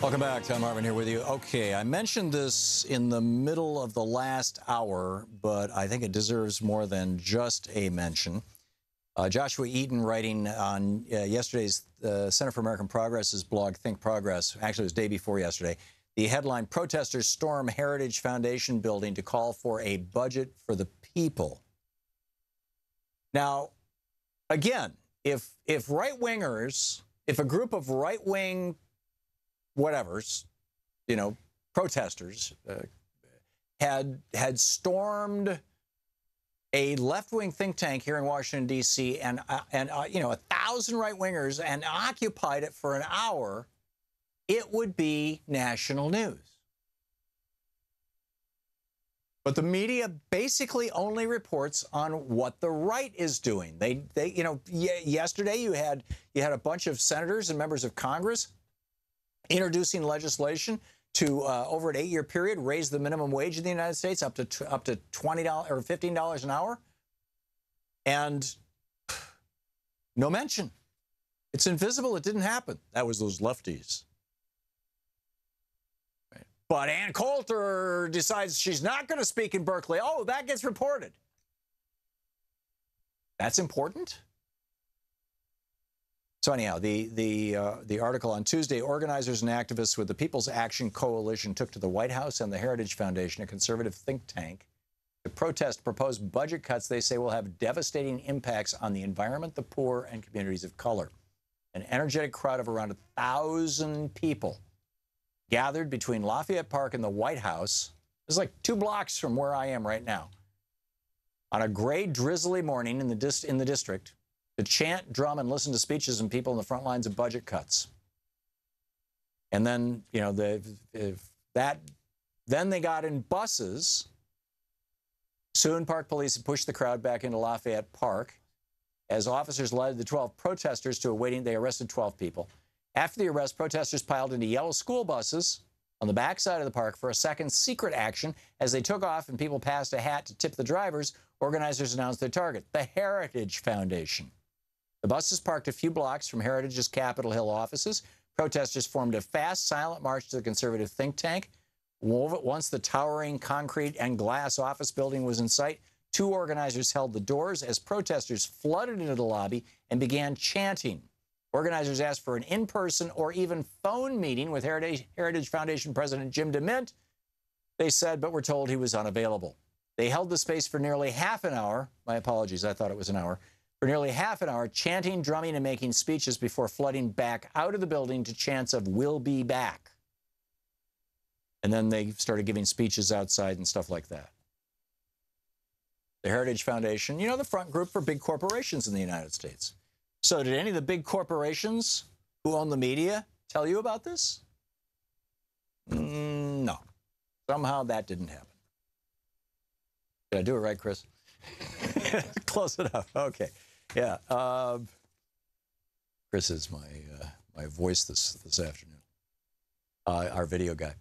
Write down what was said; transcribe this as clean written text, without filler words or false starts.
Welcome back. Thom Hartmann here with you. Okay, I mentioned this in the middle of the last hour, but I think it deserves more than just a mention. Joshua Eaton, writing on yesterday's Center for American Progress's blog, Think Progress, actually it was day before yesterday, the headline, Protestors Storm Heritage Foundation Building to Call for a Budget for the People. Now, again, if right-wingers, if a group of right-wing whatevers, you know, protesters had stormed a left-wing think tank here in Washington, D.C., and you know, 1,000 right-wingers and occupied it for an hour, it would be national news. But the media basically only reports on what the right is doing. They you know, yesterday you had a bunch of senators and members of Congress introducing legislation to, over an 8-year period, raise the minimum wage in the United States up to $20 or $15 an hour. And no mention. It's invisible. It didn't happen. That was those lefties. Right. But Ann Coulter decides she's not going to speak in Berkeley. Oh, that gets reported. That's important. So anyhow, the article on Tuesday, organizers and activists with the People's Action Coalition took to the White House and the Heritage Foundation, a conservative think tank, to protest proposed budget cuts they say will have devastating impacts on the environment, the poor, and communities of color. An energetic crowd of around 1,000 people gathered between Lafayette Park and the White House. It's like 2 blocks from where I am right now. On a gray, drizzly morning in the district, to chant, drum, and listen to speeches and people in the front lines of budget cuts. And then, you know, then they got in buses. Soon, Park Police pushed the crowd back into Lafayette Park as officers led the 12 protesters to a waiting. They arrested 12 people. After the arrest, protesters piled into yellow school buses on the backside of the park for a second secret action. As they took off and people passed a hat to tip the drivers, organizers announced their target, the Heritage Foundation. The buses parked a few blocks from Heritage's Capitol Hill offices. Protesters formed a fast, silent march to the conservative think tank. Once the towering concrete and glass office building was in sight, 2 organizers held the doors as protesters flooded into the lobby and began chanting. Organizers asked for an in-person or even phone meeting with Heritage Foundation President Jim DeMint. They said, but were told he was unavailable. They held the space for nearly half an hour. My apologies, I thought it was an hour. For nearly half an hour, chanting, drumming, and making speeches before flooding back out of the building to chants of "We'll be back." And then they started giving speeches outside and stuff like that. The Heritage Foundation, you know, the front group for big corporations in the United States. So did any of the big corporations who own the media tell you about this? No. Somehow that didn't happen. Did I do it right, Chris? Close enough. Okay. Yeah. Chris is my voice this afternoon, our video guy.